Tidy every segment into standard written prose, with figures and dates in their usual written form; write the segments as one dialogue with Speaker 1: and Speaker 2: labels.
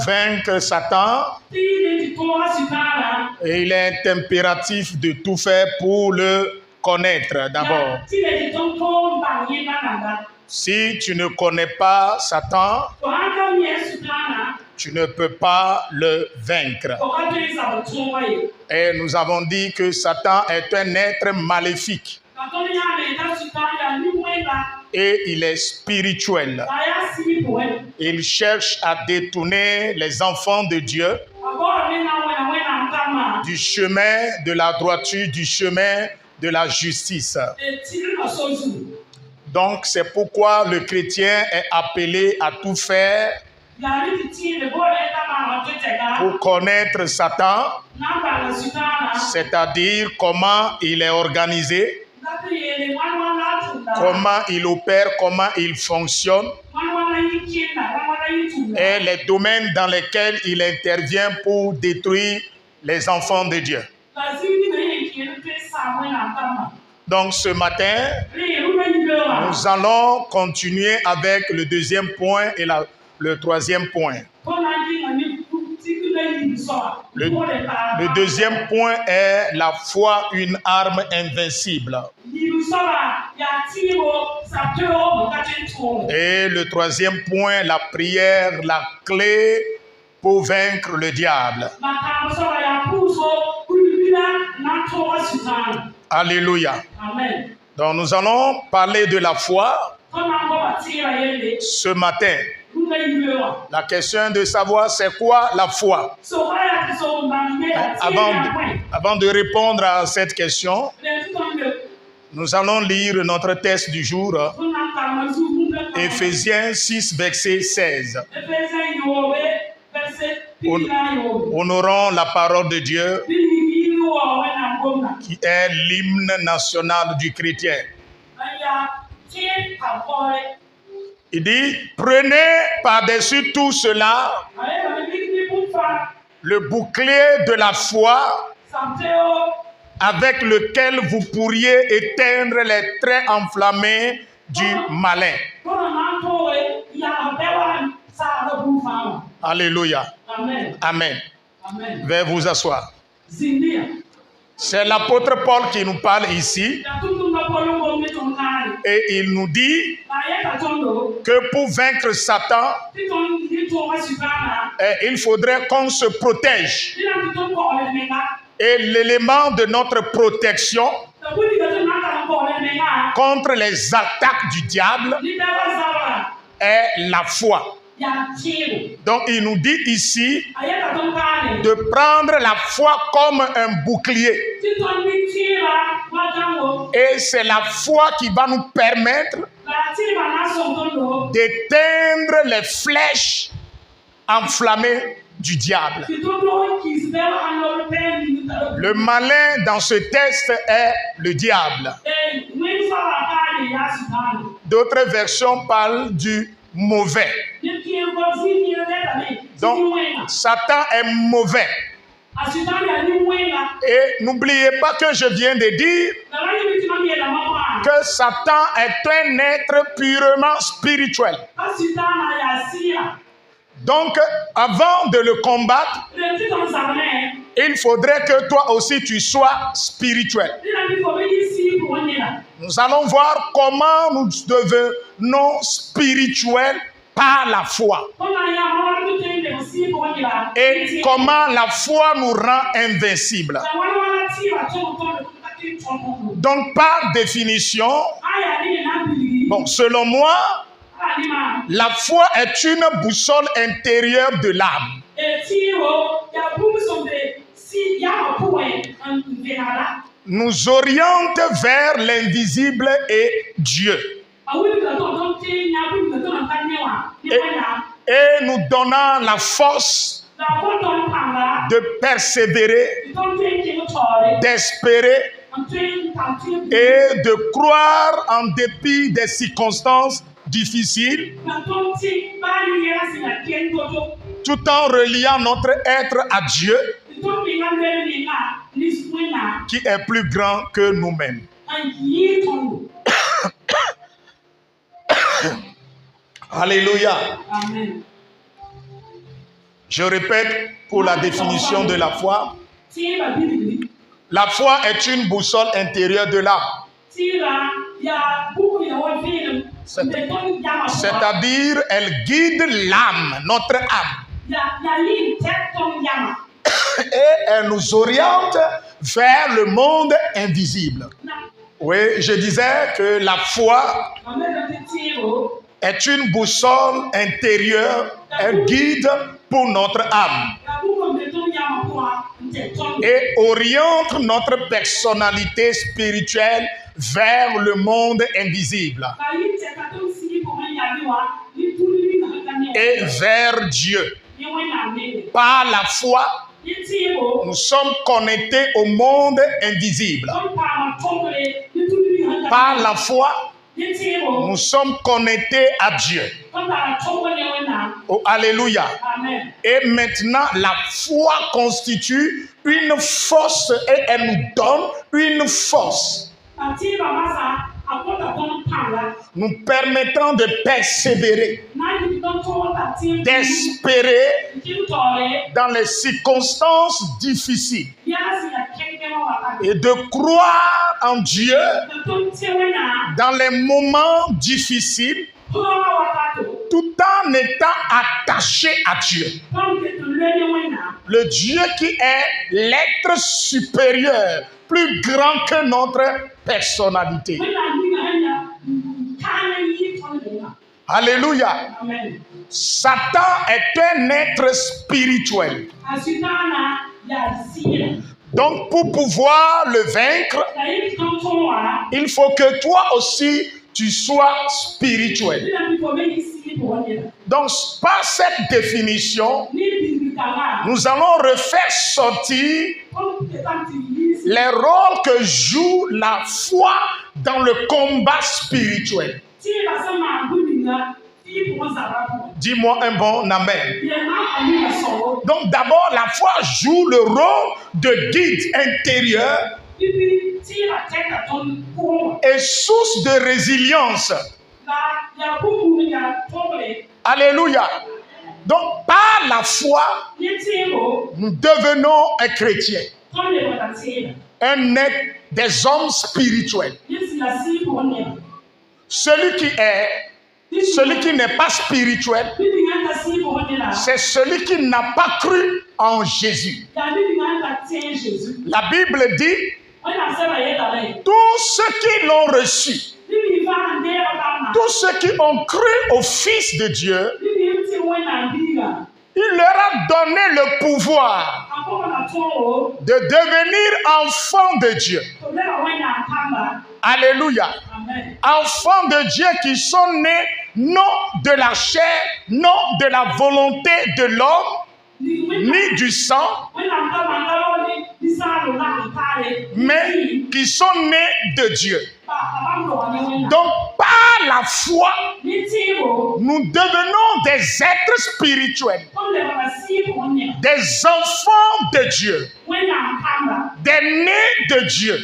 Speaker 1: vaincre Satan, il est impératif de tout faire pour le connaître d'abord. Si tu ne connais pas Satan, tu ne peux pas le vaincre. Et nous avons dit que Satan est un être maléfique. Et il est spirituel. Il cherche à détourner les enfants de Dieu du chemin de la droiture, du chemin de la justice. Donc c'est pourquoi le chrétien est appelé à tout faire pour connaître Satan, c'est-à-dire comment il est organisé, comment il opère, comment il fonctionne et les domaines dans lesquels il intervient pour détruire les enfants de Dieu. Donc ce matin, nous allons continuer avec le deuxième point et le troisième point. Le deuxième point est la foi, une arme invincible. Et le troisième point, la prière, la clé pour vaincre le diable. Alléluia.
Speaker 2: Amen.
Speaker 1: Donc nous allons parler de la foi ce matin. La question est de savoir c'est quoi la foi. Avant de répondre à cette question, nous allons lire notre texte du jour, Éphésiens 6, verset 16. Honorons la parole de Dieu qui est l'hymne national du chrétien. Il dit, prenez par-dessus tout cela le bouclier de la foi avec lequel vous pourriez éteindre les traits enflammés du malin. Alléluia.
Speaker 2: Amen.
Speaker 1: Amen.
Speaker 2: Amen.
Speaker 1: Veuillez vous asseoir. C'est l'apôtre Paul qui nous parle ici. Et il nous dit que pour vaincre Satan, il faudrait qu'on se protège. Et l'élément de notre protection contre les attaques du diable est la foi. Donc il nous dit ici de prendre la foi comme un bouclier. Et c'est la foi qui va nous permettre d'éteindre les flèches enflammées du diable. Le malin dans ce texte est le diable. D'autres versions parlent du mauvais. Donc, Satan est mauvais. Et n'oubliez pas que je viens de dire que Satan est un être purement spirituel. Donc, avant de le combattre, il faudrait que toi aussi tu sois spirituel. Nous allons voir comment nous devenons spirituels par la foi. Et comment la foi nous rend invincibles. Donc, par définition, bon, selon moi, la foi est une boussole intérieure de l'âme. Nous oriente vers l'invisible et Dieu. Et nous donnant la force de persévérer, d'espérer et de croire en dépit des circonstances difficiles, tout en reliant notre être à Dieu qui est plus grand que nous-mêmes. Alléluia.
Speaker 2: Amen.
Speaker 1: Je répète pour la définition de la foi. La foi est une boussole intérieure de l'âme. C'est-à-dire, elle guide l'âme, notre âme. Et elle nous oriente vers le monde invisible. Oui, je disais que la foi est une boussole intérieure, un guide pour notre âme et oriente notre personnalité spirituelle vers le monde invisible et vers Dieu. Par la foi, nous sommes connectés au monde invisible. Par la foi, nous sommes connectés à Dieu. Oh, alléluia. Amen. Et maintenant, la foi constitue une force et elle nous donne une force nous permettant de persévérer, d'espérer dans les circonstances difficiles et de croire en Dieu dans les moments difficiles tout en étant attaché à Dieu. Le Dieu qui est l'être supérieur, plus grand que notre personnalité. Alléluia. Amen. Satan est un être spirituel. Donc pour pouvoir le vaincre, il faut que toi aussi tu sois spirituel. Donc par cette définition, nous allons refaire sortir les rôles que joue la foi dans le combat spirituel. Dis-moi un bon amen. Donc d'abord, la foi joue le rôle de guide intérieur et source de résilience. Alléluia. Donc par la foi, nous devenons un chrétien, un être des hommes spirituels. Celui qui n'est pas spirituel, c'est celui qui n'a pas cru en Jésus. La Bible dit, tous ceux qui l'ont reçu, tous ceux qui ont cru au Fils de Dieu, il leur a donné le pouvoir de devenir enfants de Dieu. Alléluia. Amen. Enfants de Dieu qui sont nés non de la chair, non de la volonté de l'homme, ni du sang, mais qui sont nés de Dieu. Donc par la foi, nous devenons des êtres spirituels, des enfants de Dieu, des nés de Dieu.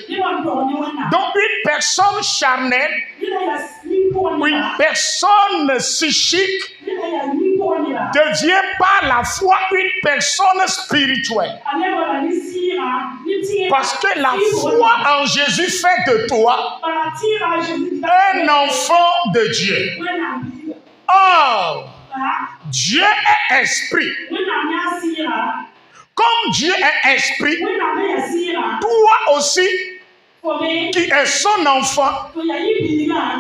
Speaker 1: Donc une personne charnelle, une personne psychique devient par la foi une personne spirituelle. Parce que la foi en Jésus fait de toi un enfant de Dieu. Or, Dieu est esprit. Comme Dieu est esprit, toi aussi, qui es son enfant,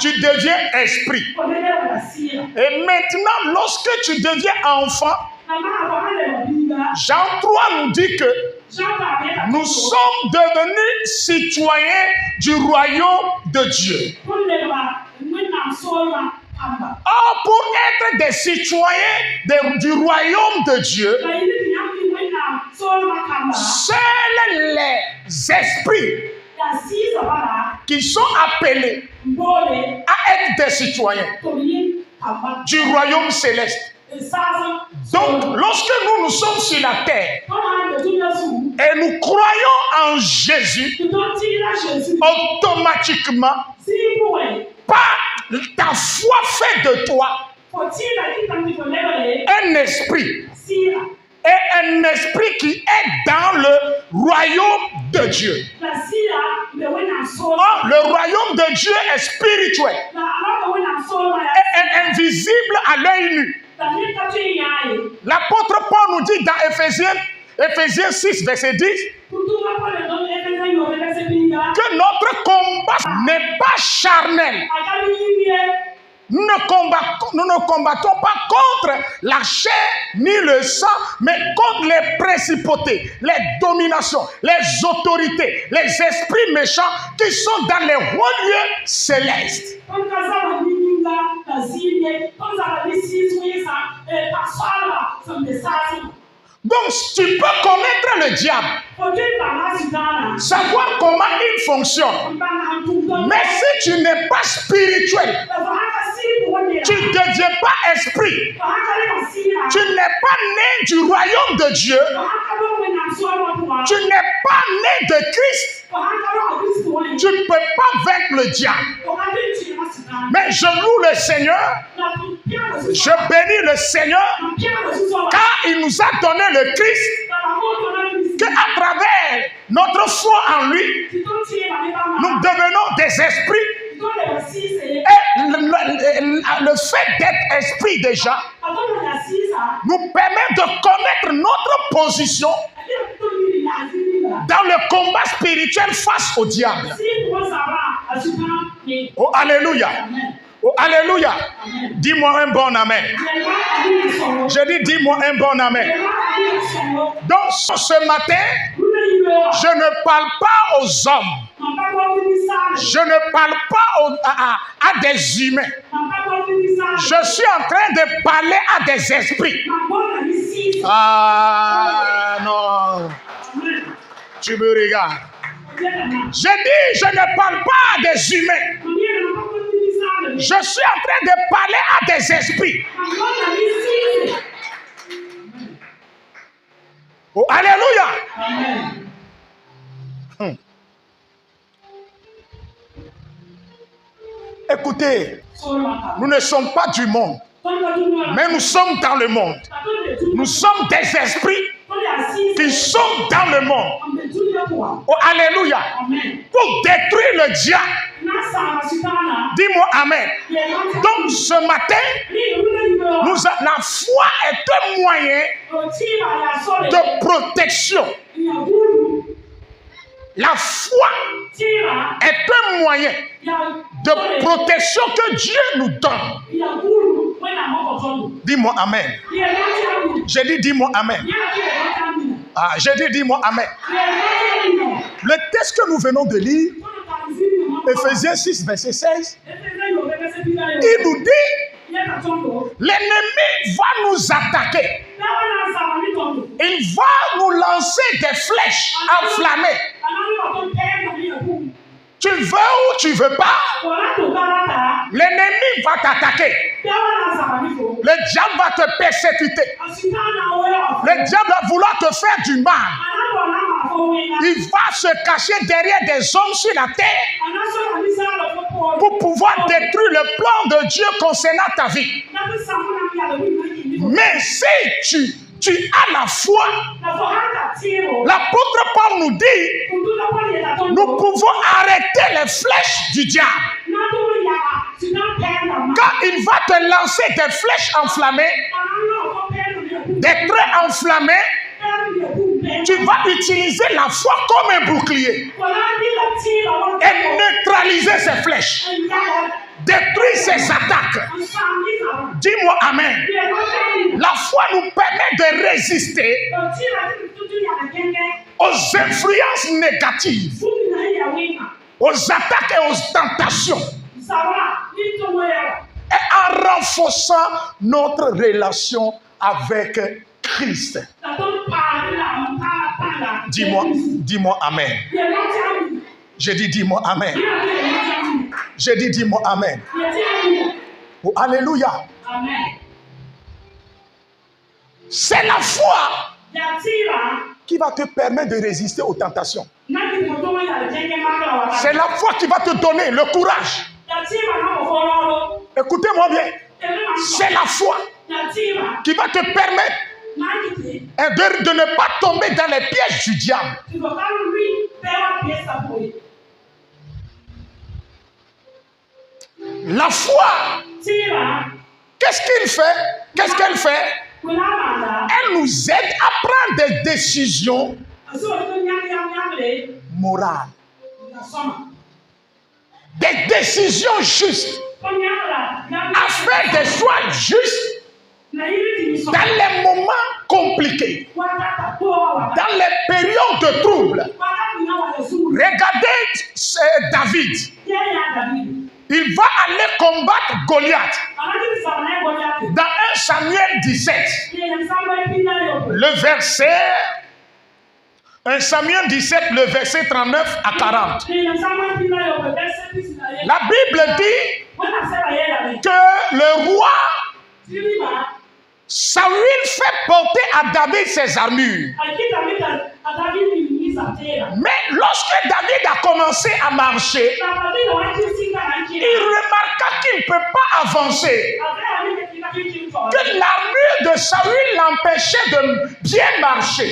Speaker 1: tu deviens esprit. Et maintenant, lorsque tu deviens enfant, Jean 3 nous dit que nous sommes devenus citoyens du royaume de Dieu. Or, pour être des citoyens du royaume de Dieu, seuls les esprits qui sont appelés à être des citoyens du royaume céleste. Donc, lorsque nous sommes sur la terre et nous croyons en Jésus, automatiquement, par ta foi fait de toi un esprit. un esprit qui est dans le royaume de Dieu. Or, le royaume de Dieu est spirituel et invisible à l'œil nu. L'apôtre Paul nous dit dans Éphésiens 6, verset 10, que notre combat n'est pas charnel. Nous ne combattons pas contre la chair ni le sang, mais contre les principautés, les dominations, les autorités, les esprits méchants qui sont dans les hauts lieux célestes. Donc, tu peux connaître le diable, savoir comment il fonctionne, mais si tu n'es pas spirituel, tu ne deviens pas esprit, tu n'es pas né du royaume de Dieu, tu n'es pas né de Christ, tu ne peux pas vaincre le diable. Mais je loue le Seigneur, je bénis le Seigneur, car il nous a donné le Christ, qu'à travers notre foi en lui, nous devenons des esprits. Et le fait d'être esprit déjà nous permet de connaître notre position dans le combat spirituel face au diable. Oh, alléluia. Oh, alléluia. Dis-moi un bon amen. Je dis, dis-moi un bon amen. Donc, ce matin, je ne parle pas aux hommes. Je ne parle pas à des humains. Je suis en train de parler à des esprits. Ah non. Tu me regardes. Je dis, je ne parle pas à des humains. Je suis en train de parler à des esprits. Oh, alléluia. Écoutez, nous ne sommes pas du monde, mais nous sommes dans le monde. Nous sommes des esprits qui sont dans le monde. Oh, alléluia. Pour détruire le diable. Dis-moi amen. Donc ce matin, la foi est un moyen de protection. La foi est un moyen de protection que Dieu nous donne. Dis-moi amen. J'ai dit dis-moi amen. Ah, j'ai dit dis-moi amen. Le texte que nous venons de lire, Éphésiens 6, verset 16, il nous dit, l'ennemi va nous attaquer. Il va nous lancer des flèches enflammées. Tu veux ou tu veux pas, l'ennemi va t'attaquer. Le diable va te persécuter. Le diable va vouloir te faire du mal. Il va se cacher derrière des hommes sur la terre pour pouvoir détruire le plan de Dieu concernant ta vie. Mais si tu as la foi, l'apôtre Paul nous dit, nous pouvons arrêter les flèches du diable. Quand il va te lancer des flèches enflammées, des traits enflammés, tu vas utiliser la foi comme un bouclier et neutraliser ces flèches, détruire ces attaques. Dis-moi amen. La foi nous permet de résister aux influences négatives, aux attaques et aux tentations, et en renforçant notre relation avec Christ. Dis-moi amen. J'ai dit dis-moi amen. J'ai dit dis-moi amen. Oh, alléluia. C'est la foi qui va te permettre de résister aux tentations. C'est la foi qui va te donner le courage. Écoutez-moi bien. C'est la foi qui va te permettre et de ne pas tomber dans les pièges du diable. La foi, qu'est-ce qu'il fait? Qu'est-ce qu'elle fait? Elle nous aide à prendre des décisions morales. Des décisions justes. À faire des choix justes dans les moments compliqués. Dans les périodes de trouble. Regardez David. Il va aller combattre Goliath. Dans 1 Samuel 17, le verset 1 Samuel 17, le verset 39 à 40. La Bible dit que le roi Saül fait porter à David ses armures. Mais lorsque David a commencé à marcher, il remarqua qu'il ne peut pas avancer. Que l'armure de Saül l'empêchait de bien marcher.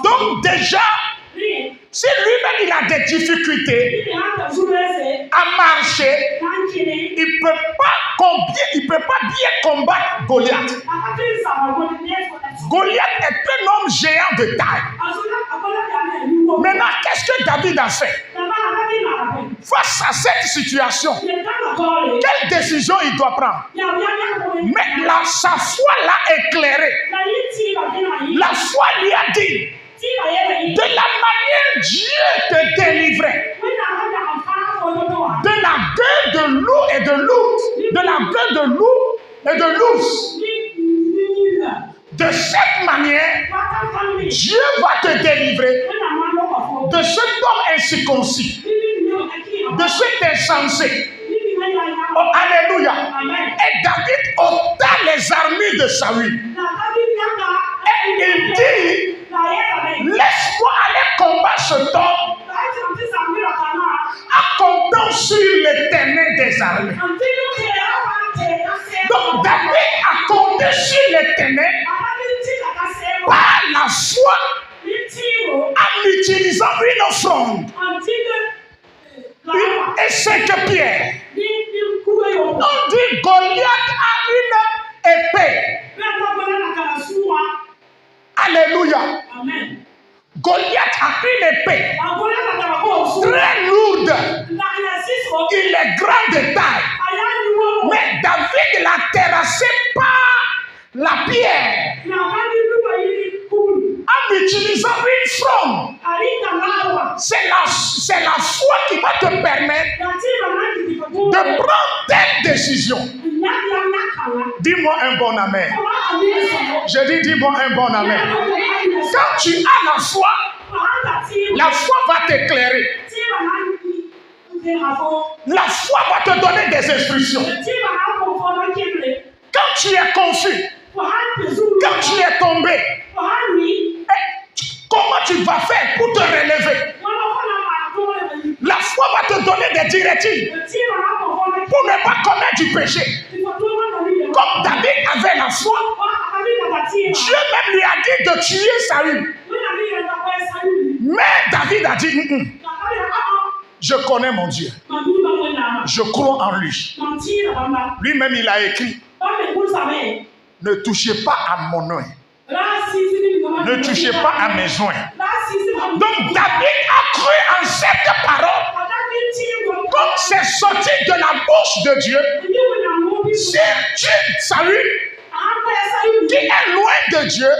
Speaker 1: Donc déjà, si lui-même il a des difficultés à marcher, il ne peut pas bien combattre Goliath. Goliath est un homme géant de taille. Maintenant, qu'est-ce que David a fait? Face à cette situation, quelle décision il doit prendre? Mais sa foi l'a éclairé. La foi lui a dit, de la manière Dieu te délivrait de la gueule de loup et de loup, de la gueule de loup et de l'ours. De cette manière, Dieu va te délivrer de cet homme incirconcis, de cet insensé. Oh, alléluia. Et David ôta les armures de Saül. Et il dit, laisse-moi aller combattre cet homme en comptant sur l'Éternel des armées. Donc David a compté sur l'Éternel par la foi en utilisant une offrande et 5 pierres. On dit Goliath a une épée. Alléluia. Goliath a une épée très lourde. Il est grand de taille. Mais David l'a terrassé par la pierre en utilisant une fronde. C'est la foi qui va te permettre de prendre telle décision. Dis-moi un bon amen. Je dis dis-moi un bon amen. Quand tu as la foi va t'éclairer. La foi va te donner des instructions. Quand tu es confus, quand tu es tombé, comment tu vas faire pour te relever? La foi va te donner des directives pour ne pas commettre du péché. Comme David avait la foi, Dieu même lui a dit de tuer Saül. Mais David a dit, je connais mon Dieu. Je crois en lui. Lui-même, il a écrit, ne touchez pas à mon oeil. Ne touchez pas à mes joints. Donc David a cru en cette parole. Comme c'est sorti de la bouche de Dieu, si tu Saül, qui est loin de Dieu,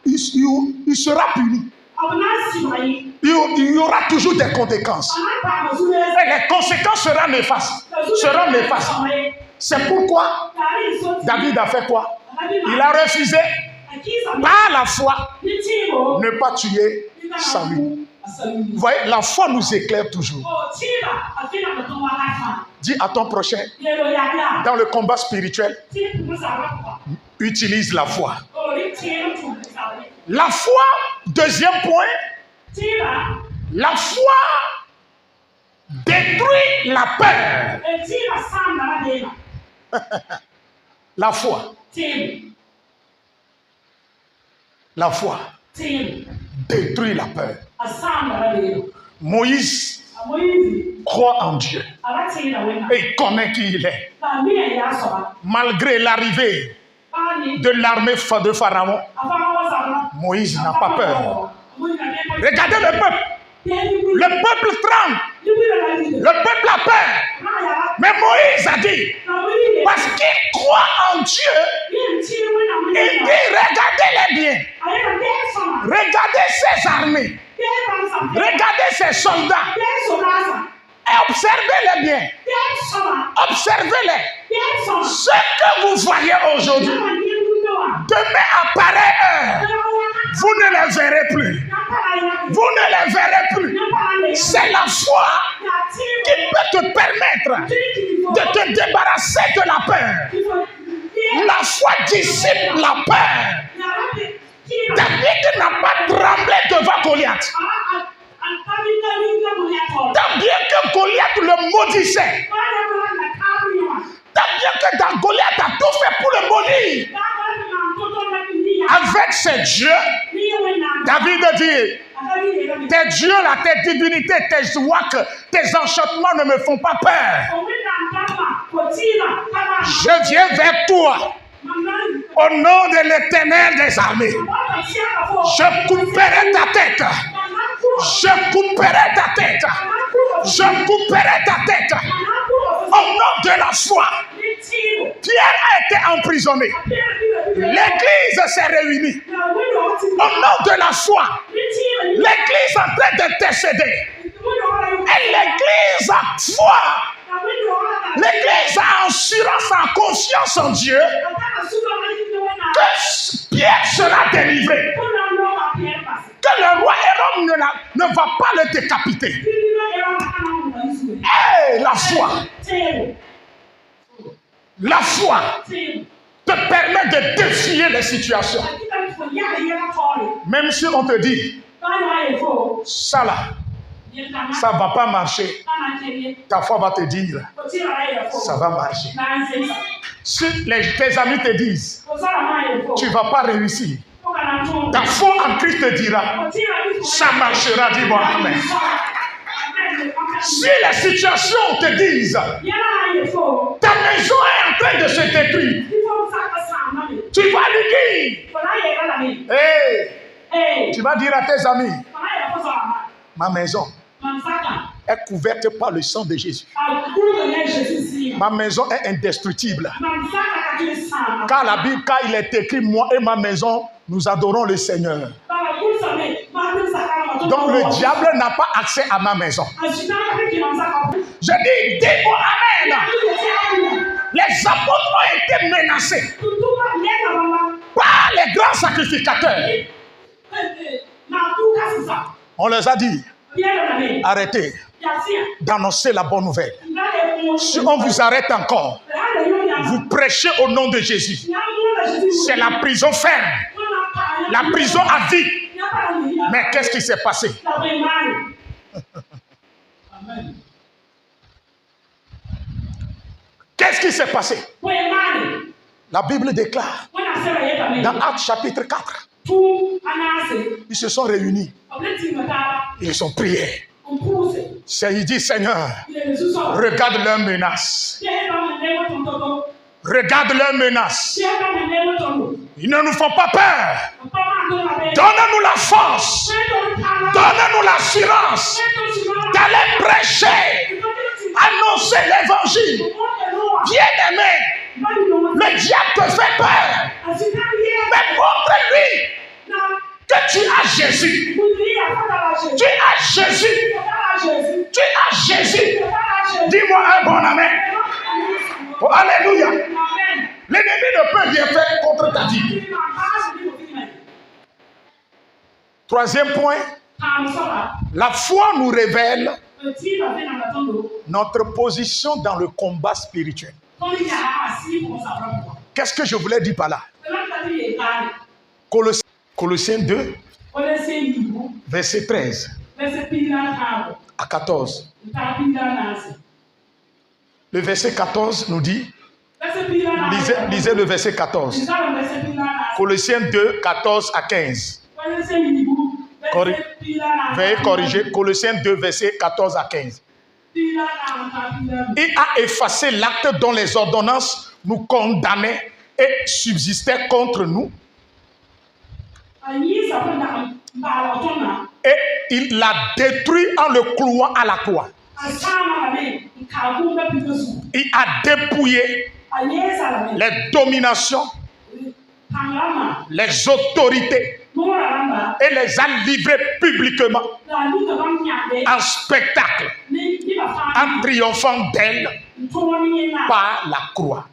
Speaker 1: il sera puni. Il y aura toujours des conséquences. Et les conséquences seront néfastes. C'est pourquoi David a fait quoi? Il a refusé par la foi ne pas tuer Saül. Vous voyez, la foi nous éclaire toujours. Dis à ton prochain, dans le combat spirituel, utilise la foi. La foi, deuxième point, la foi détruit la peur. La foi La foi détruit la peur. Moïse croit en Dieu et connaît qui il est. Malgré l'arrivée de l'armée de Pharaon, Moïse n'a pas peur. Regardez le peuple. Le peuple tremble. Le peuple a peur. Mais Moïse a dit, parce qu'il croit en Dieu, il dit, regardez-les bien. Regardez ces armées. Regardez ces soldats. Et observez-les bien. Observez-les. Ce que vous voyez aujourd'hui, demain à pareille heure, vous ne les verrez plus. Vous ne les verrez plus. C'est la foi qui peut te permettre de te débarrasser de la peur. La foi dissipe la peur. David n'a pas tremblé devant Goliath. Tant bien que Goliath le maudissait. Tant bien que Goliath a tout fait pour le maudire. Avec ses dieux, David dit, tes dieux là, tes divinités, tes ouaks, tes enchantements ne me font pas peur. Je viens vers toi. Au nom de l'Éternel des armées, je couperai ta tête. Je couperai ta tête. Je couperai ta tête. Au nom de la foi, Pierre a été emprisonné. L'église s'est réunie. Au nom de la foi, l'église est en train d'intercéder. Et l'église a foi. L'église a assurance, en confiance en Dieu que Pierre sera délivré. Que le roi Hérode ne va pas le décapiter. Hey, la foi. La foi te permet de défier les situations. Même si on te dit, ça là, ça ne va pas marcher. Ta foi va te dire, ça va marcher. Si tes amis te disent, tu ne vas pas réussir, ta foi en Christ te dira, ça marchera, dis-moi amen. Si les situations te disent, ta maison est en train de se détruire, tu vas lui dire, hey, tu vas dire à tes amis, ma maison est couverte par le sang de Jésus. Ma maison est indestructible. Car la Bible, car il est écrit, moi et ma maison, nous adorons le Seigneur. Donc le diable n'a pas accès à ma maison. Je dis, dis-moi amen. Les apôtres ont été menacés par les grands sacrificateurs. On les a dit, arrêtez d'annoncer la bonne nouvelle. Si on vous arrête encore, vous prêchez au nom de Jésus. C'est la prison ferme, la prison à vie. Mais qu'est-ce qui s'est passé? Qu'est-ce qui s'est passé? La Bible déclare dans Actes chapitre 4, ils se sont réunis, ils ont prié. Il dit, Seigneur, regarde leurs menaces. Regarde leurs menaces. Ils ne nous font pas peur. Donne-nous la force. Donne-nous l'assurance d'aller prêcher, annoncer l'évangile. Bien-aimé, le diable te fait peur. Mais montre-lui que tu as Jésus. Tu as Jésus. Tu as Jésus. Dis-moi un bon amen. Oh, alléluia. L'ennemi ne peut rien faire contre ta vie. Troisième point, la foi nous révèle notre position dans le combat spirituel. Qu'est-ce que je voulais dire par là? Colossiens 2, verset 13 à 14. Le verset 14 nous dit, Lisez le verset 14. Colossiens 2, 14 à 15. Veuillez corriger. Colossiens 2, verset 14 à 15. Il a effacé l'acte dont les ordonnances nous condamnaient et subsistaient contre nous. Et il l'a détruit en le clouant à la croix. Il a dépouillé les dominations, les autorités et les a livrés publiquement en spectacle, en triomphant d'elle par la croix.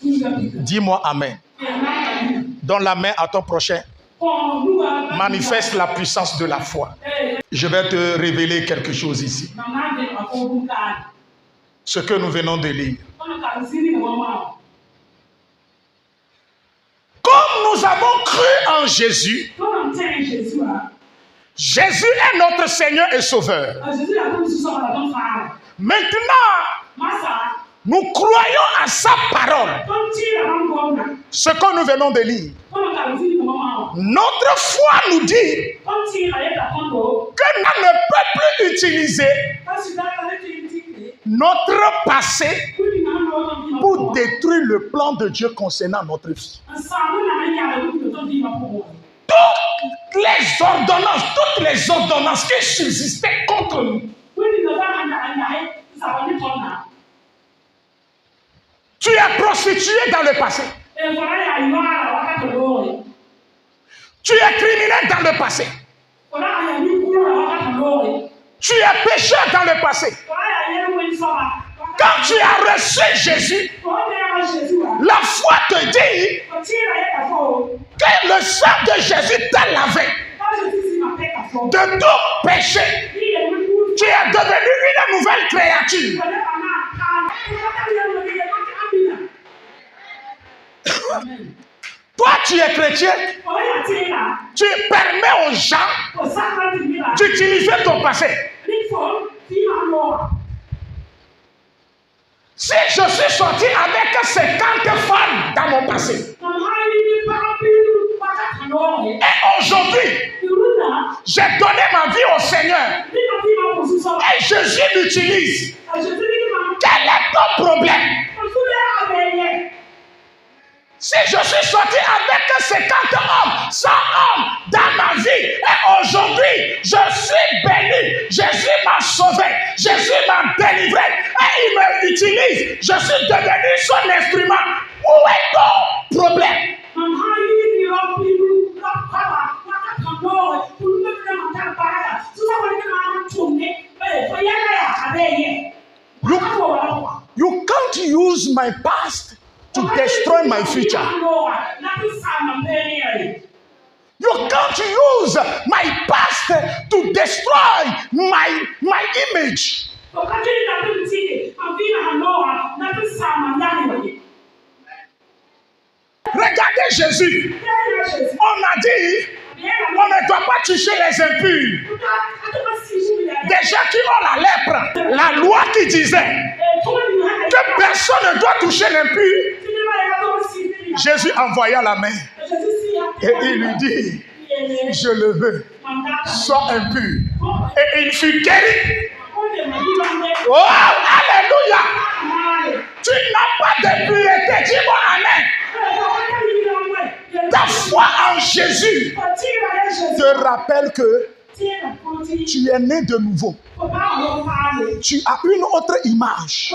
Speaker 1: Dis-moi Amen. Donne la main à ton prochain. Manifeste la puissance de la foi. Je vais te révéler quelque chose ici. Ce que nous venons de lire. Comme nous avons cru en Jésus, Jésus est notre Seigneur et Sauveur. Maintenant, nous croyons à sa parole. Ce que nous venons de lire. Notre foi nous dit que l'on ne peut plus utiliser notre passé pour détruire le plan de Dieu concernant notre vie. Toutes les ordonnances qui subsistaient contre nous. Tu es prostitué dans le passé. Tu es criminel dans le passé. Tu es pécheur dans le passé. Quand tu as reçu Jésus, la foi te dit que le sang de Jésus t'a lavé de tout péché. Tu es devenu une nouvelle créature. Toi, tu es chrétien. Tu permets aux gens d'utiliser ton passé. Si je suis sorti avec 50 femmes dans mon passé, et aujourd'hui, j'ai donné ma vie au Seigneur, et Jésus m'utilise, quel est ton problème? Si je suis sorti avec 50 hommes, 100 hommes dans ma vie, et aujourd'hui, je suis béni, Jésus m'a sauvé, Jésus m'a délivré, et il m'utilise, je suis devenu son instrument. Où est ton problème? You can't use my past to destroy my future. You can't use my past to destroy my image. Regardez Jésus. On a dit, on ne doit pas toucher les impurs. Des gens qui ont la lèpre, la loi qui disait que personne ne doit toucher l'impur. Jésus envoya la main et il lui dit, je le veux, sois impur. Et il fut guéri. Oh, alléluia. Tu n'as pas d'impureté, dis-moi amen. Ta foi en Jésus te rappelle que tu es né de nouveau. Tu as une autre image.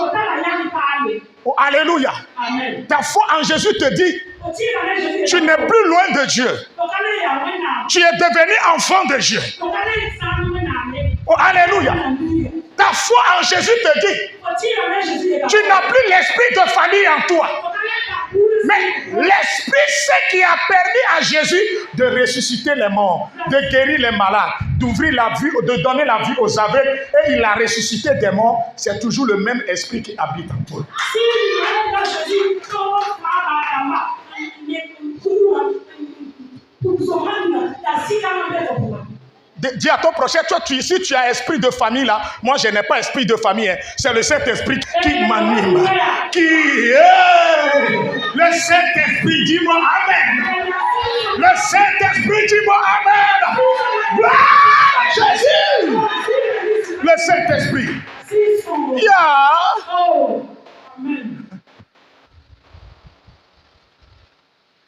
Speaker 1: Oh, alléluia. Amen. Ta foi en Jésus te dit, tu n'es plus loin de Dieu. Tu es devenu enfant de Dieu. Oh, alléluia. Ta foi en Jésus te dit, tu n'as plus l'esprit de famille en toi. Mais l'esprit, c'est qui a permis à Jésus de ressusciter les morts, de guérir les malades, d'ouvrir la vie, de donner la vie aux aveugles, et il a ressuscité des morts. C'est toujours le même esprit qui habite en toi. Dis à ton prochain, toi, si tu as esprit de famille là, moi je n'ai pas esprit de famille, hein. C'est le Saint-Esprit qui m'anime. qui est le Saint-Esprit, dis-moi Amen. Le Saint-Esprit, dis-moi Amen. Gloire à Jésus. Le Saint-Esprit.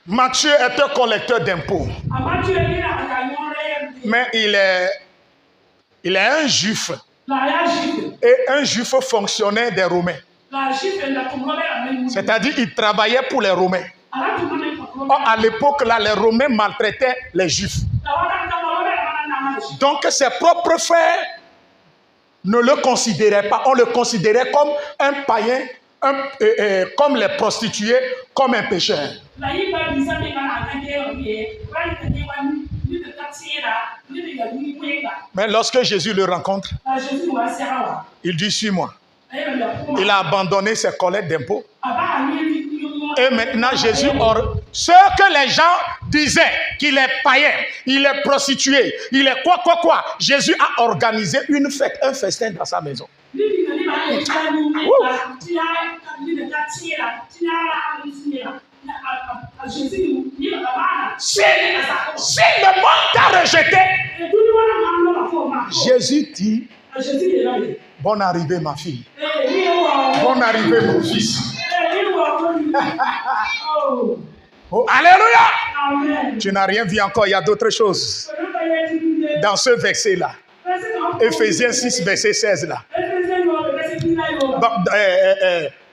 Speaker 1: Matthieu est un collecteur d'impôts. Mais il est un juif. Et un juif fonctionnaire des Romains. C'est-à-dire il travaillait pour les Romains. Or, à l'époque là, les Romains maltraitaient les Juifs. Donc ses propres frères ne le considéraient pas. On le considérait comme un païen, comme les prostituées, comme un pécheur. Mais lorsque Jésus le rencontre, il dit suis-moi. Il a abandonné ses collègues d'impôts. Et maintenant Jésus, ce que les gens disaient qu'il est païen, il est prostitué, il est quoi, Jésus a organisé une fête, un festin dans sa maison. Si le monde t'a rejeté, Jésus dit bonne arrivée ma fille, bonne arrivée mon fils. Oh, alléluia. Amen. Tu n'as rien vu encore, il y a d'autres choses dans ce verset là. Éphésiens 6 verset 16 là.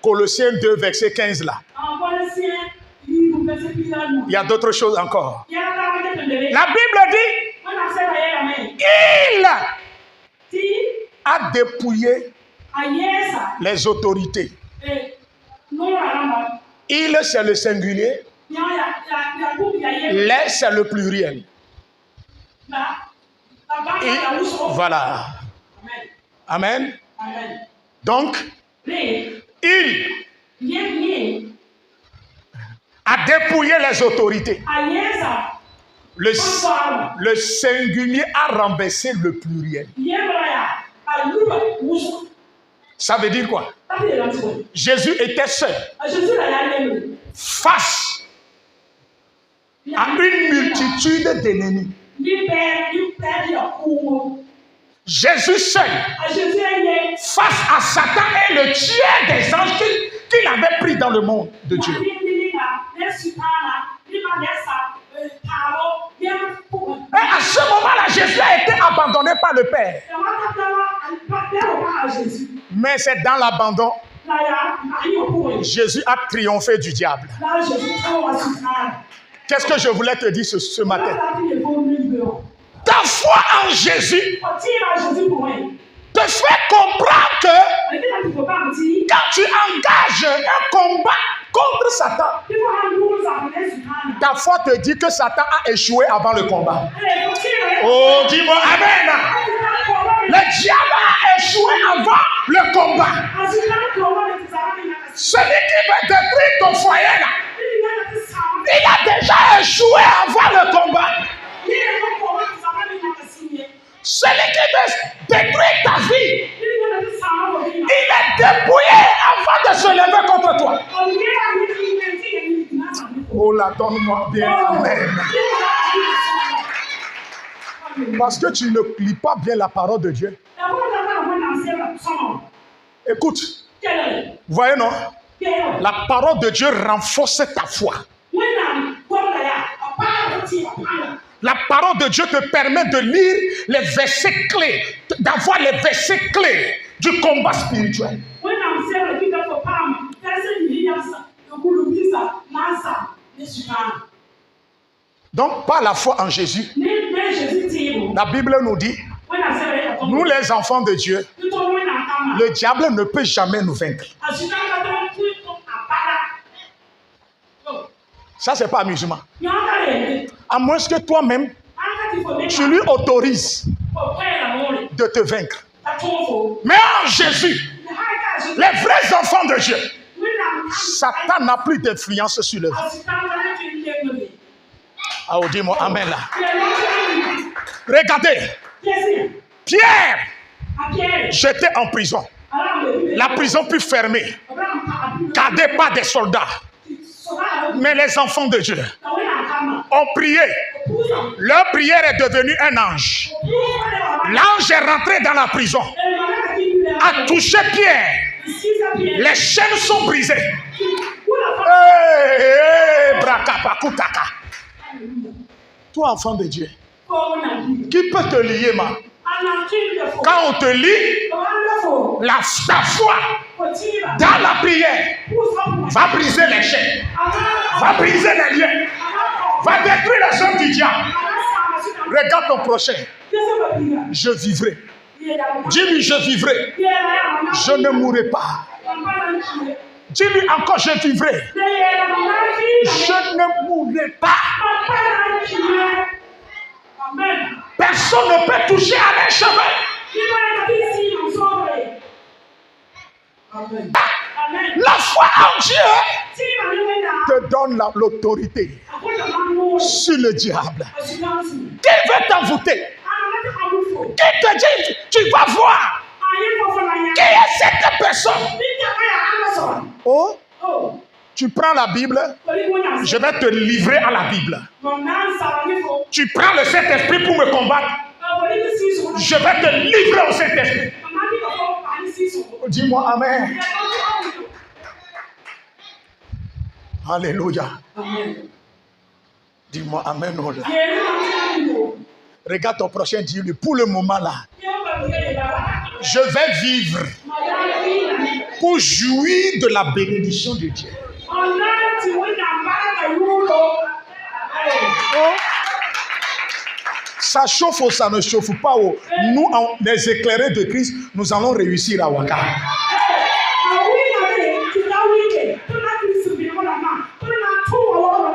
Speaker 1: Colossiens 2 verset 15 là. Il y a d'autres choses encore. La Bible dit il a dépouillé les autorités. Il, c'est le singulier. Les, c'est le pluriel. Et, voilà. Amen. Donc, il a dépouillé les autorités. Le singulier a renversé le pluriel. Ça veut dire quoi? Jésus était seul face à une multitude d'ennemis. Jésus seul face à Satan et le tiers des anges qu'il avait pris dans le monde de Dieu. Et à ce moment-là, Jésus a été abandonné par le Père. Mais c'est dans l'abandon, Jésus a triomphé du diable. Qu'est-ce que je voulais te dire ce matin? Ta foi en Jésus te fait comprendre que quand tu engages un combat contre Satan, ta foi te dit que Satan a échoué avant le combat. Oh, dis-moi Amen. Le diable a échoué avant le combat. Celui qui veut détruire ton foyer là, il a déjà échoué avant le combat. Celui qui veut détruire ta vie, il est dépouillé avant de se lever contre toi. Oh là, donne-moi bien. Amen. Parce que tu ne lis pas bien la parole de Dieu. Écoute, voyez non? La parole de Dieu renforce ta foi. La parole de Dieu te permet de lire les versets clés, d'avoir les versets clés du combat spirituel. Donc, par la foi en Jésus, la Bible nous dit, nous les enfants de Dieu, le diable ne peut jamais nous vaincre. Ça, c'est pas amusement. À moins que toi-même, tu lui autorises de te vaincre. Mais en Jésus, les vrais enfants de Dieu, Satan n'a plus d'influence sur leur vie. Ah, dis-moi Amen là. Regardez, Pierre, j'étais en prison. La prison plus fermée. gardés par des soldats. Mais les enfants de Dieu ont prié. Leur prière est devenue un ange. L'ange est rentré dans la prison, a touché Pierre. Les chaînes sont brisées. Toi, enfant de Dieu, qui peut te lier, man? Quand on te lit, ta foi dans la prière va briser les chaînes, va briser les liens, va détruire les hommes du diable. Regarde ton prochain. Je vivrai. Dis-lui, je vivrai. Je ne mourrai pas. Dis-lui encore, je vivrai. Je ne mourrai pas. Personne ne peut toucher à mes cheveux. La foi en Dieu te donne l'autorité sur le diable. Qui veut t'envoûter? Qui te dit, tu vas voir? Qui est cette personne? Oh, tu prends la Bible, je vais te livrer à la Bible. Tu prends le Saint-Esprit pour me combattre, je vais te livrer au Saint-Esprit. Dis-moi Amen. Alléluia. Dis-moi Amen. Regarde ton prochain, dis-lui, pour le moment là, je vais vivre pour jouir de la bénédiction de Dieu. Oh. Ça chauffe ou ça ne chauffe pas. Oh. Nous, les éclairés de Christ, nous allons réussir à Ouaga.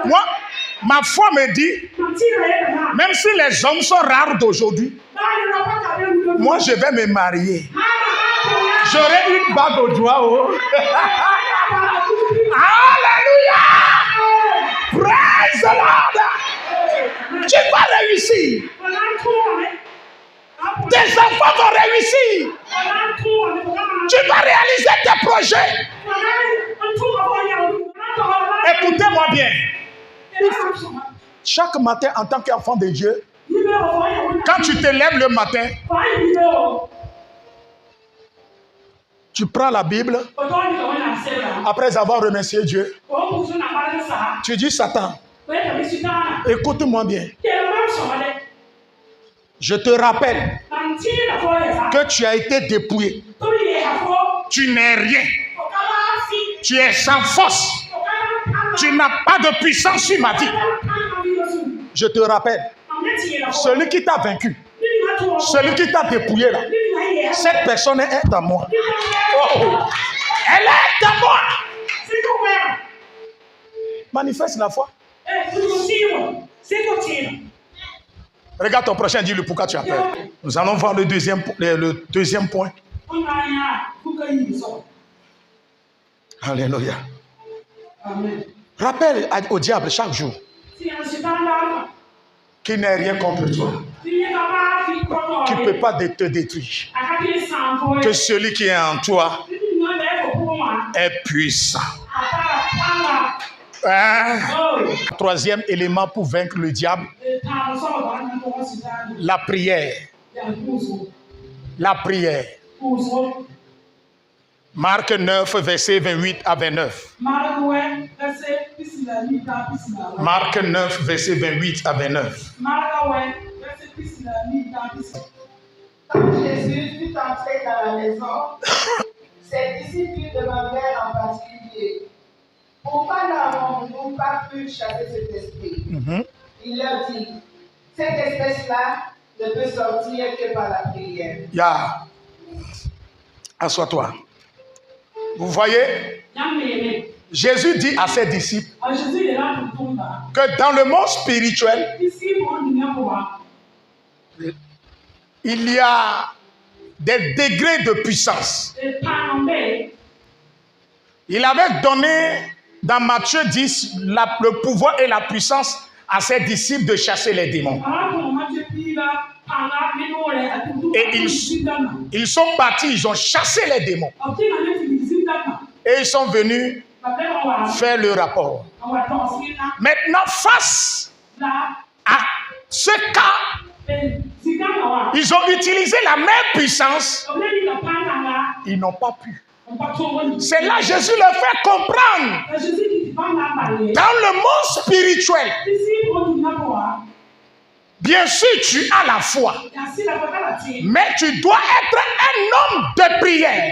Speaker 1: Moi, ma foi me dit, même si les hommes sont rares d'aujourd'hui, moi je vais me marier. J'aurai une bague au doigt. Oh. Alléluia! Praise the Lord! Tu vas réussir. Tes enfants vont réussir. Tu vas réaliser tes projets. Écoutez-moi bien. Chaque matin, en tant qu'enfant de Dieu, quand tu te lèves le matin, tu prends la Bible, après avoir remercié Dieu, tu dis Satan, écoute-moi bien. Je te rappelle que tu as été dépouillé. Tu n'es rien. Tu es sans force. Tu n'as pas de puissance sur ma vie. Je te rappelle, celui qui t'a vaincu, celui qui t'a dépouillé là, cette personne est à moi. Oh, elle est à moi. Manifeste la foi. Regarde ton prochain, dis-lui pourquoi tu as peur. Nous allons voir le deuxième point. Alléluia. Rappelle au diable chaque jour qu'il n'est rien contre toi, qu'il ne peut pas te détruire, que celui qui est en toi est puissant. Troisième élément pour vaincre le diable, la prière. La prière. Marc 9, verset 28 à 29. Marc 9, verset 28 à 29.
Speaker 2: Quand Jésus fut entré dans la maison, ses disciples lui demandèrent en particulier, pourquoi n'avons-nous pas pu chasser cet esprit? Il leur dit, cette espèce-là ne peut sortir que par la prière.
Speaker 1: Assois-toi. Vous voyez, Jésus dit à ses disciples que dans le monde spirituel, il y a des degrés de puissance. Il avait donné dans Matthieu 10 le pouvoir et la puissance à ses disciples de chasser les démons. Et ils sont partis, ils ont chassé les démons. Et ils sont venus faire le rapport. Maintenant, face à ce cas, ils ont utilisé la même puissance. Ils n'ont pas pu. C'est là que Jésus leur fait comprendre. Dans le monde spirituel, bien sûr, tu as la foi. Mais tu dois être un homme de prière.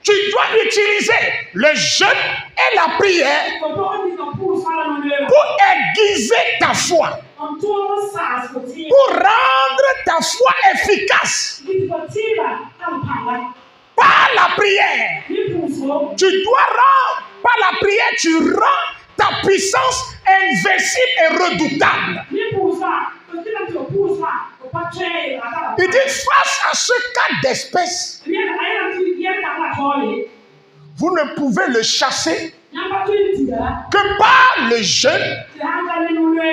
Speaker 1: Tu dois utiliser le jeûne et la prière pour aiguiser ta foi. Pour rendre ta foi efficace. Par la prière. Tu dois rendre, par la prière, tu rends ta puissance invincible et redoutable. Il dit face à ce cas d'espèce, vous ne pouvez le chasser que par le jeûne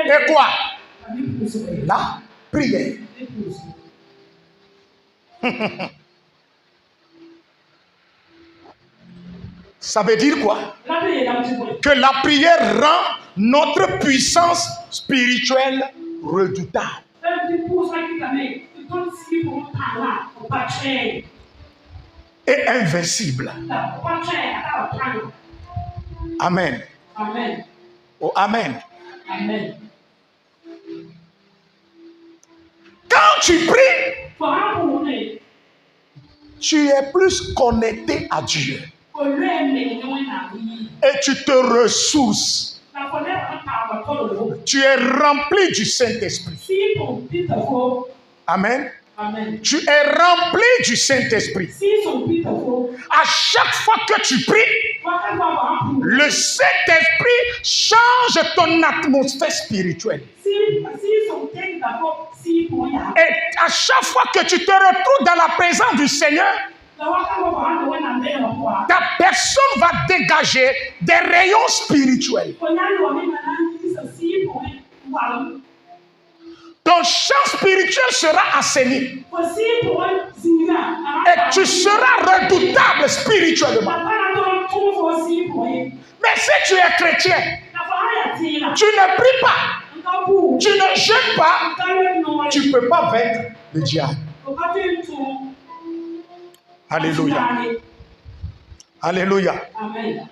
Speaker 1: et quoi? La prière. Ça veut dire quoi? Que la prière rend notre puissance spirituelle redoutable. Et invincible. Amen.
Speaker 2: Amen.
Speaker 1: Oh, amen.
Speaker 2: Amen.
Speaker 1: Quand tu pries, tu es plus connecté à Dieu. Et tu te ressources. Tu es rempli du Saint-Esprit. Amen.
Speaker 2: Amen.
Speaker 1: Tu es rempli du Saint-Esprit. À chaque fois que tu pries, le Saint-Esprit change ton atmosphère spirituelle. Et à chaque fois que tu te retrouves dans la présence du Seigneur, ta personne va dégager des rayons spirituels. Ton champ spirituel sera assaini. Et tu seras redoutable spirituellement. Mais si tu es chrétien, tu ne pries pas, tu ne jeûnes pas, tu ne peux pas vaincre le diable. Alléluia. Alléluia.
Speaker 2: Amen.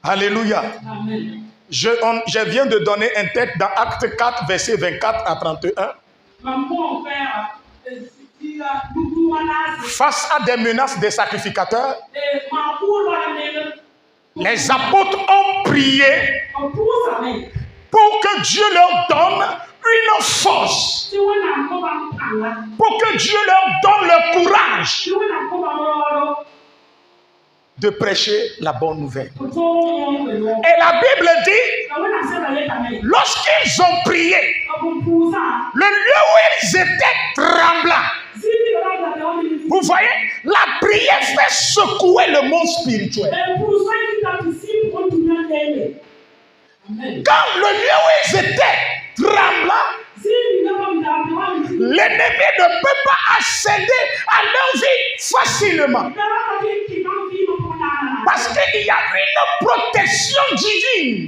Speaker 1: Alléluia.
Speaker 2: Amen.
Speaker 1: Je viens de donner un texte dans Acte 4, versets 24 à 31. Face à des menaces des sacrificateurs, les apôtres ont prié pour que Dieu leur donne une force, pour que Dieu leur donne le courage de prêcher la bonne nouvelle. Et la Bible dit, lorsqu'ils ont prié, le lieu où ils étaient tremblant. Vous voyez, la prière fait secouer le monde spirituel. Quand le lieu où ils étaient tremblant, l'ennemi ne peut pas accéder à leur vie facilement. Parce qu'il y a une protection divine.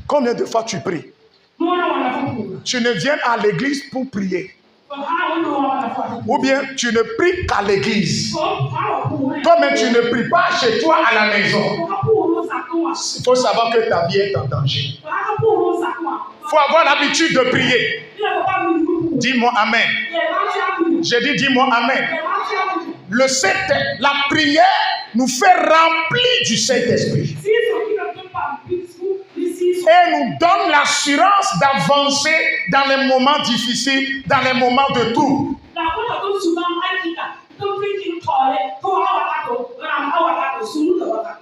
Speaker 1: Combien de fois tu pries? Tu ne viens à l'église pour prier. Ou bien tu ne pries qu'à l'église. Comme tu ne pries pas chez toi à la maison. Il faut savoir que ta vie est en danger. Il faut avoir l'habitude de prier. Dis-moi Amen. J'ai dit dis-moi Amen. La prière nous fait remplir du Saint-Esprit. Et nous donne l'assurance d'avancer dans les moments difficiles, dans les moments de trouble.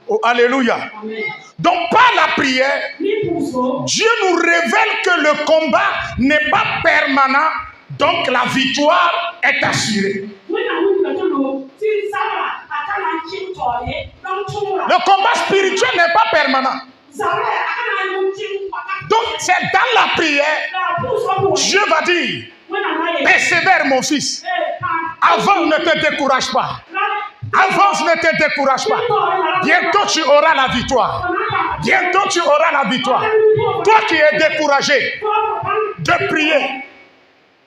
Speaker 1: Oh, alléluia. Donc par la prière, Dieu nous révèle que le combat n'est pas permanent, donc la victoire est assurée. Le combat spirituel n'est pas permanent. Donc c'est dans la prière frère, mon fils, avance, ne te décourage pas. Avance, ne te décourage pas. Bientôt tu auras la victoire. Bientôt tu auras la victoire. Toi qui es découragé de prier,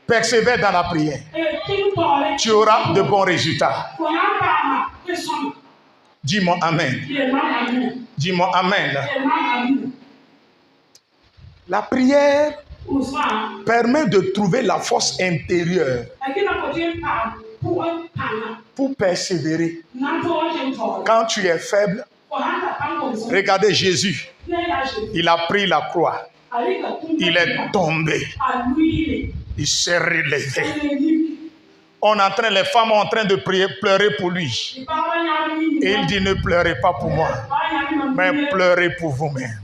Speaker 1: persévère dans la prière. Tu auras de bons résultats. Dis-moi Amen. Dis-moi Amen. La prière permet de trouver la force intérieure pour persévérer. Quand tu es faible, regardez Jésus. Il a pris la croix. Il est tombé. Il s'est relevé. Les femmes sont en train de prier, pleurer pour lui. Et il dit, ne pleurez pas pour moi, mais pleurez pour vous-même.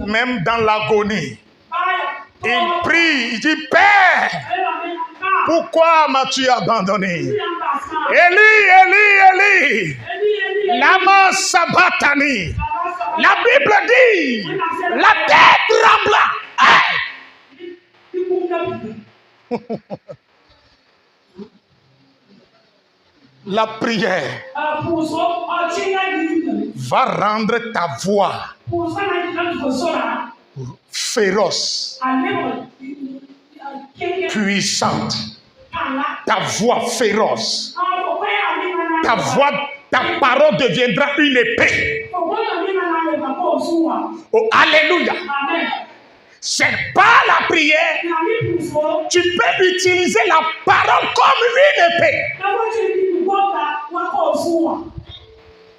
Speaker 1: Même dans l'agonie, il prie, il dit, Père, pourquoi m'as-tu abandonné? Élie, Élie, Élie, lama sabachthani. La Bible dit, la terre trembla. La prière va rendre ta voix féroce, puissante. Ta voix féroce. Ta parole deviendra une épée. Oh, alléluia. C'est pas la prière. Tu peux utiliser la parole comme une épée.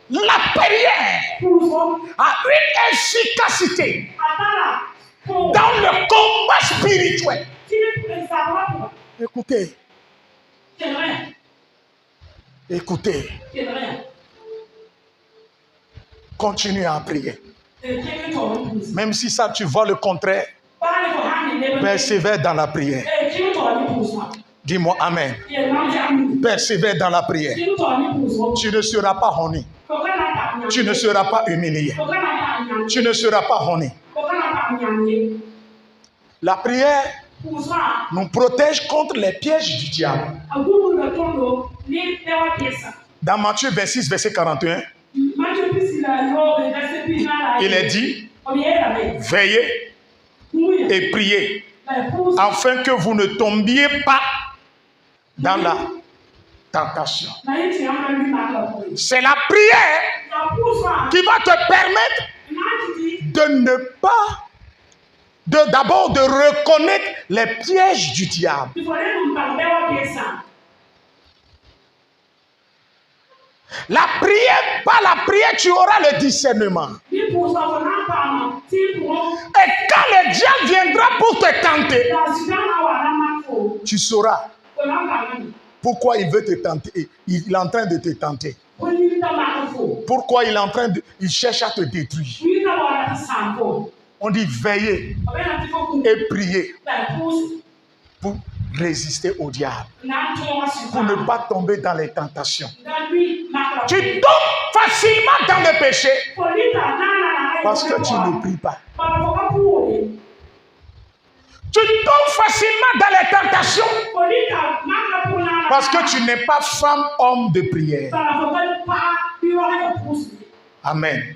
Speaker 1: La prière a une efficacité dans le combat spirituel. Écoutez. Écoutez. Continue à prier. Même si ça, tu vois le contraire, persévère dans la prière. Dis-moi Amen. Persévère dans la prière. Tu ne seras pas honni. Tu ne seras pas humilié. Tu ne seras pas honni. La prière nous protège contre les pièges du diable. Dans Matthieu 26, verset 41, il est dit, veillez et priez, afin que vous ne tombiez pas dans la tentation. C'est la prière qui va te permettre de ne pas, d'abord de reconnaître les pièges du diable. La prière, par la prière, tu auras le discernement. Et quand le diable viendra pour te tenter, tu sauras pourquoi il veut te tenter. Il est en train de te tenter. Pourquoi il cherche à te détruire. On dit veiller et prier pour résister au diable, pour ne pas tomber dans les tentations. Tu tombes facilement dans le péché parce que tu ne pries pas. Tu tombes facilement dans les tentations parce que tu n'es pas femme, homme de prière. Amen.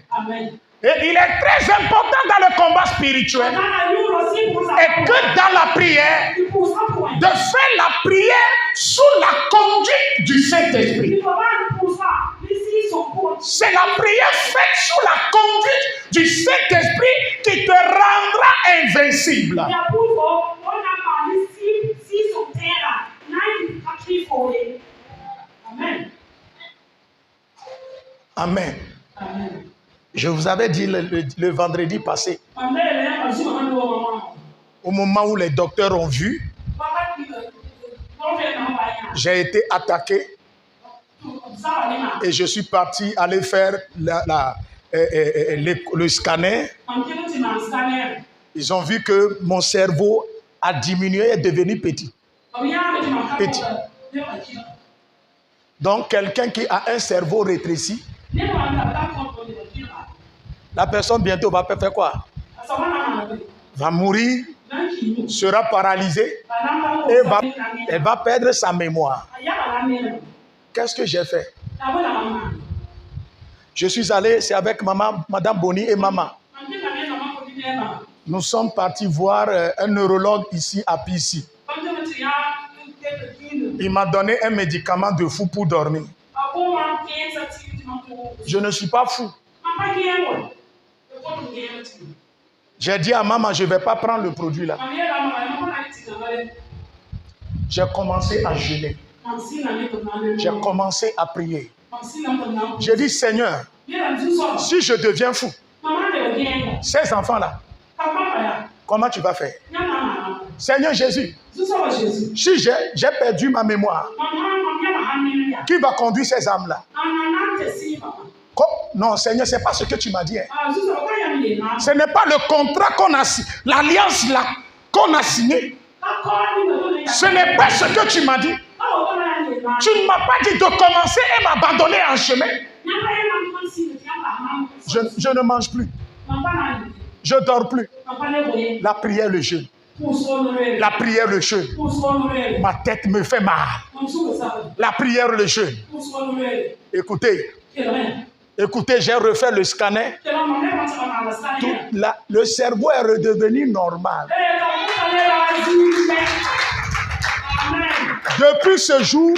Speaker 1: Et il est très important dans le combat spirituel et que dans la prière, de faire la prière sous la conduite du Saint-Esprit. C'est la prière faite sous la conduite du Saint-Esprit qui te rendra invincible. Amen. Amen. Je vous avais dit le vendredi passé, au moment où les docteurs ont vu, j'ai été attaqué et je suis parti aller faire le scanner. Ils ont vu que mon cerveau a diminué et est devenu petit. Petit. Donc quelqu'un qui a un cerveau rétréci, la personne bientôt va faire quoi? Va mourir sera paralysée et elle va perdre sa mémoire. Qu'est-ce que j'ai fait? Je suis allé, c'est avec maman, Madame Boni et maman. Nous sommes partis voir un neurologue ici à Pissi. Il m'a donné un médicament de fou pour dormir. Je ne suis pas fou. J'ai dit à maman, je ne vais pas prendre le produit là. J'ai commencé à jeûner. J'ai commencé à prier. J'ai dit, Seigneur, si je deviens fou, ces enfants-là, comment tu vas faire? Seigneur Jésus, si j'ai perdu ma mémoire, qui va conduire ces âmes-là? Non, Seigneur, ce n'est pas ce que tu m'as dit. Hein. Ce n'est pas le contrat qu'on a signé, l'alliance là qu'on a signé. Ce n'est pas ce que tu m'as dit. Tu ne m'as pas dit de commencer et m'abandonner en chemin. Je ne mange plus. Je ne dors plus. La prière, le jeûne. La prière, le jeûne. Ma tête me fait mal. La prière, le jeûne. Écoutez. Écoutez, j'ai refait le scanner. Le cerveau est redevenu normal. Depuis ce jour,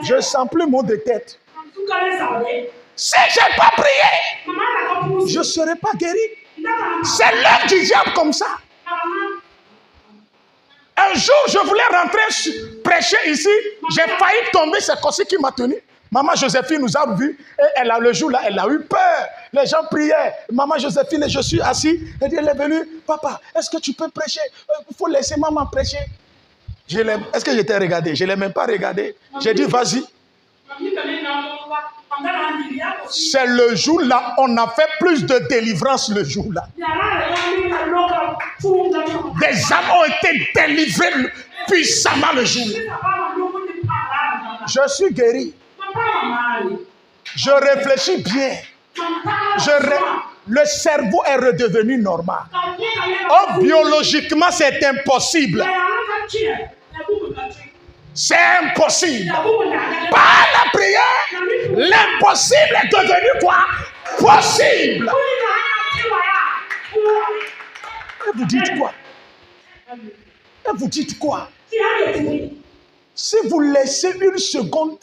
Speaker 1: je ne sens plus mot de tête. Si je n'ai pas prié, je ne serai pas guéri. C'est l'œuvre du diable comme ça. Un jour, je voulais rentrer prêcher ici. J'ai failli tomber, c'est Kossi qui m'a tenu. Maman Joséphine nous a vus et le jour-là, elle a eu peur. Les gens priaient. Maman Joséphine, et je suis assis. Elle est venue. Papa, est-ce que tu peux prêcher? Il faut laisser maman prêcher. Est-ce que je t'ai regardé? Je ne l'ai même pas regardé. J'ai dit, vas-y. C'est le jour-là, on a fait plus de délivrance le jour-là. Des âmes ont été délivrées puissamment le jour-là. Je suis guéri. Je réfléchis bien. Le cerveau est redevenu normal. Oh, biologiquement, c'est impossible. C'est impossible. Par la prière, l'impossible est devenu quoi? Possible. Et vous dites quoi? Et vous dites quoi? Si vous laissez une seconde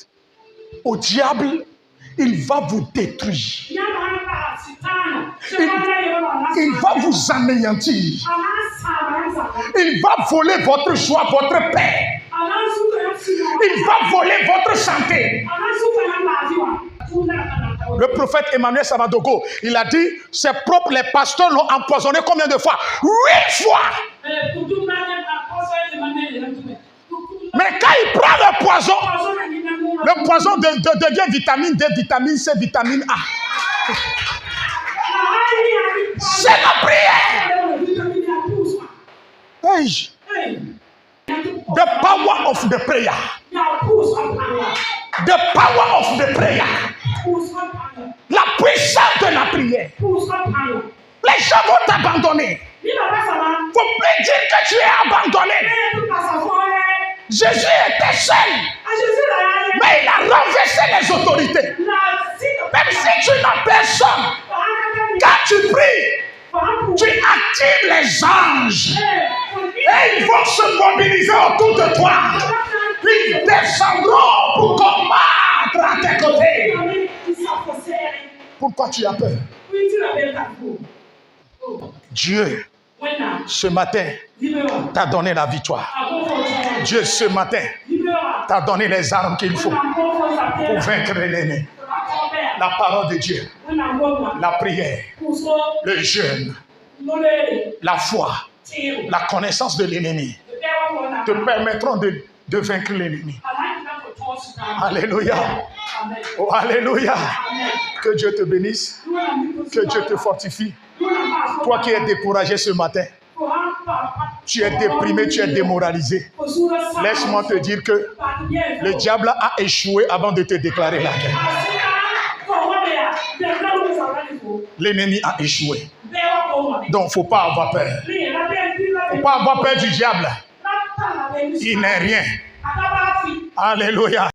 Speaker 1: au diable, il va vous détruire. Il va vous anéantir. Il va voler votre joie, votre paix. Il va voler votre santé. Le prophète Emmanuel Samadogo, il a dit, ses propres, les pasteurs l'ont empoisonné combien de fois? 8 fois. Mais quand il prend le poison devient vitamine D, vitamine C, vitamine A. C'est la prière. Hey. The power of the prayer. The power of the prayer. La puissance de la prière. Les gens vont t'abandonner. Il ne faut plus dire que tu es abandonné. Jésus était seul. Mais il a renversé les autorités. Même si tu n'as personne, quand tu pries, tu actives les anges. Et ils vont se mobiliser autour de toi. Ils descendront pour combattre à tes côtés. Pourquoi tu as peur? Dieu, ce matin, t'a donné la victoire. Dieu, ce matin, t'a donné les armes qu'il faut pour vaincre l'ennemi. La parole de Dieu, la prière, le jeûne, la foi, la connaissance de l'ennemi te permettront de vaincre l'ennemi. Alléluia. Oh, alléluia. Que Dieu te bénisse. Que Dieu te fortifie. Toi qui es découragé ce matin, tu es déprimé, tu es démoralisé. Laisse-moi te dire que le diable a échoué avant de te déclarer la guerre. L'ennemi a échoué. Donc, il ne faut pas avoir peur. Pourquoi avoir peur du diable? Il n'est rien. Alléluia.